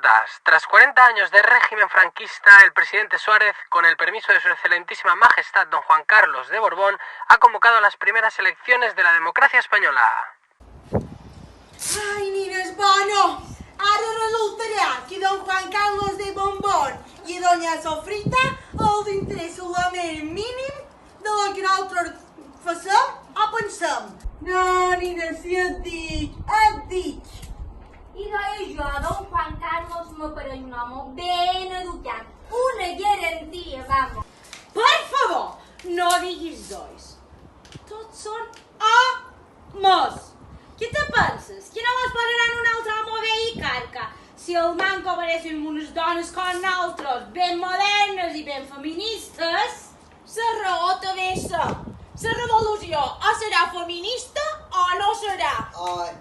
compatriotas, tras 40 años de régimen franquista, el presidente Suárez, con el permiso de su excelentísima majestad don Juan Carlos de Borbón, ha convocado las primeras elecciones de la democracia española. Ai, nines, bueno, ara resultarà que don Juan Carlos de Borbón i doña Sofrita els interessa el més mínim de lo que nosaltres facem o pensem. No, nines, si et dic. I deia jo, don Juan Carlos me pareix un home ben educat, una garantia, vamos. Per favor, no diguis dois. Tots són homes. Què te penses? Que no mos pararan un altre home bé i carca? Si el manco apareixen unes dones com nosaltres, ben modernes i ben feministes, la raó també és la revolució o serà feminista o no serà. Ai,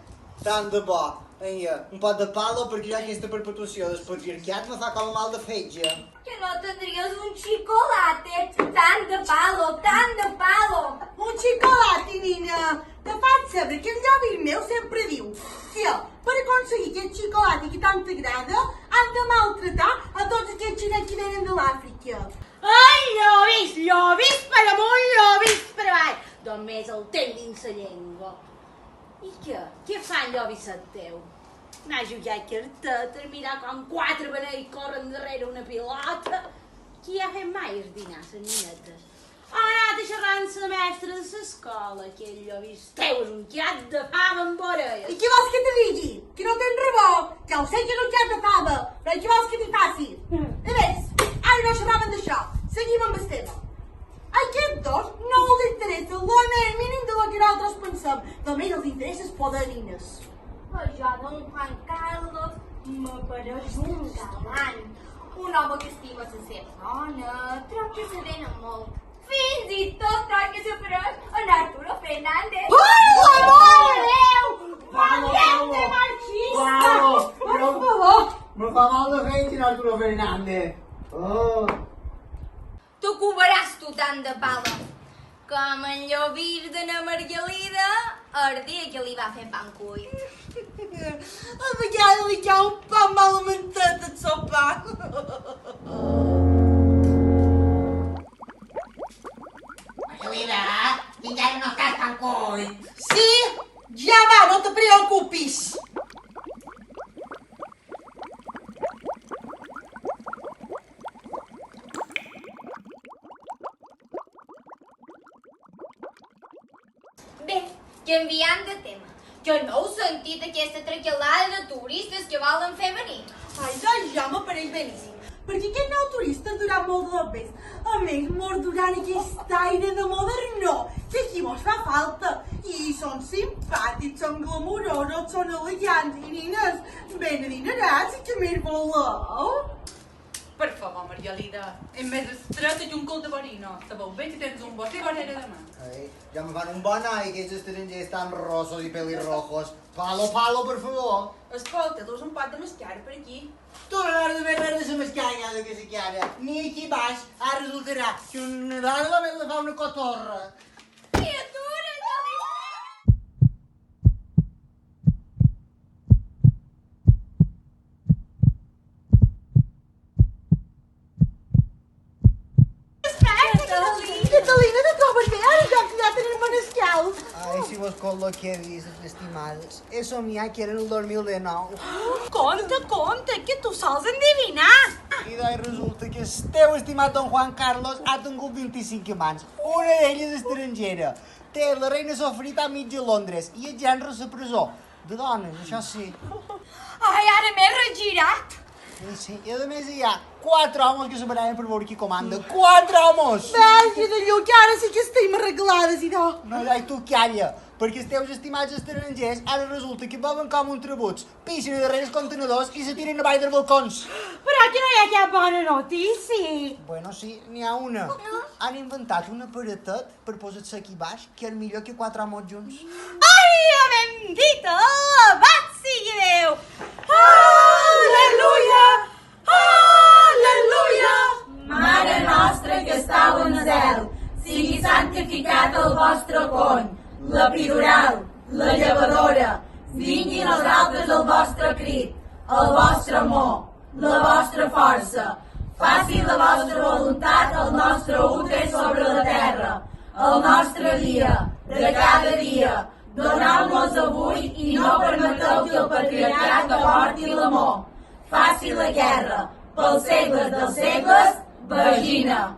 tant de bo. Vinga, un pot de palo perquè ja aquesta perpetuació del patriarcat me fa com mal de fetge. Que no tendries un chocolate, tant de palo. Un xocolata, nina. Te faig saber que el llavi meu sempre diu que per aconseguir aquest xocolata que tant t'agrada han de maltratar a tots aquests xinets que venen de l'Àfrica. Ai, llovis per amunt, llovis per avall. Només el tens dins la llengua. I què fan llovisset teu? Anar a jugar a cartetes, mirar com 4 benells corren darrere una pilota. Qui ha fet mai els dinars, les ninetes? Ha anat a xerrar amb la mestra de l'escola, aquell llovis teu és un quiat de fava amb orelles. I què vols que te digui? Que no tens raó, ja ho sé que és un quiat de fava, però què vols que t'hi faci? A més, ara no xerraven d'això, seguim amb el tema. Aquests dos no els interessa el més mínim de lo que nosaltres pensem, només els interessa el poder, nines. Però jo, don Juan Carlos, me pareix un galant. Un home que estima la seva dona, trob que se venen molt. Fins i tot trob que se pareix en Arturo Fernández. Ai, amor de Déu! Palo, Valiente machista! Palo, Per favor! Me fa mal de fetge, Arturo Fernández. Oh. Tu cobraràs tu tant de pala. Com en llovir de na Margalida, el dia que li va fer pan cuit. A vegades li cau un pa mal alimentat el sopar. Margalida, fins ara no estàs tan cuit. Sí, ja va, no te preocupis. Bé, canviant de tema. Que no heu sentit aquesta traquelada de turistes que volen fer venir? Ai, ja m'apareix beníssim. Perquè aquest nou turista durà molt de més. A més, mos duran aquest aire de modernó, que aquí mos fa falta. I són simpàtics, són glamurosos, són elegants i nines ben adinerats. I què més voleu? Per favor, Margalida, és més estreta que un cul de borino. Sabeu bé que tens un bosc vorera de mà. Ai, ja me fan un bon ai, aquests estrangers tan rossos i pelirrojos. Palo, per favor. Escolta, dus un pot de mascara per aquí. Tu no has de veure res de la mascanya de que se cara. Ni aquí baix, ara resultarà que una dona la fa una cotorra. Criatura, Catalina, no trobes bé? Ara ja tenim manescals. Ai, si vos col·loqueu-vos, estimades. He somiat que era el 2019. Conta, que tu sols endevinar. I doncs resulta que el teu estimat don Juan Carlos ha tingut 25 amants. Una d'elles estrangera. Té la reina Sofrita a mig de Londres i el gènere a la presó. De dones, això sí. Ai, ara m'he regirat. Sí, i a més hi ha 4 homes que se paraven per veure qui comanda. 4 homes! Verge de Déu, que ara sí que estem arreglades, i no. No, i tu calla, perquè els teus estimats estrangers ara resulta que beuen com un trabuts, pixen darrere els contenedors i se tiren avall dels balcons. Però que no hi ha cap bona notícia. Bueno, sí, n'hi ha una. Han inventat un aparatet per posar-se aquí baix que és millor que 4 homes junts. Ai, bendita, alabat sigui Déu. Aleluia, aleluia. Mare nostra que estàu en el cel, sigui santificat el vostre cony, la epidural, la llevadora, vinguin els altres el vostre crit, el vostre amor, la vostra força. Faci la vostra voluntat el nostre úter sobre la terra, el nostre dia, de cada dia. Doneu-nos avui i no permeteu que el patriarcat avorti l'amor. Faci la guerra, pels segles dels segles, Vagina.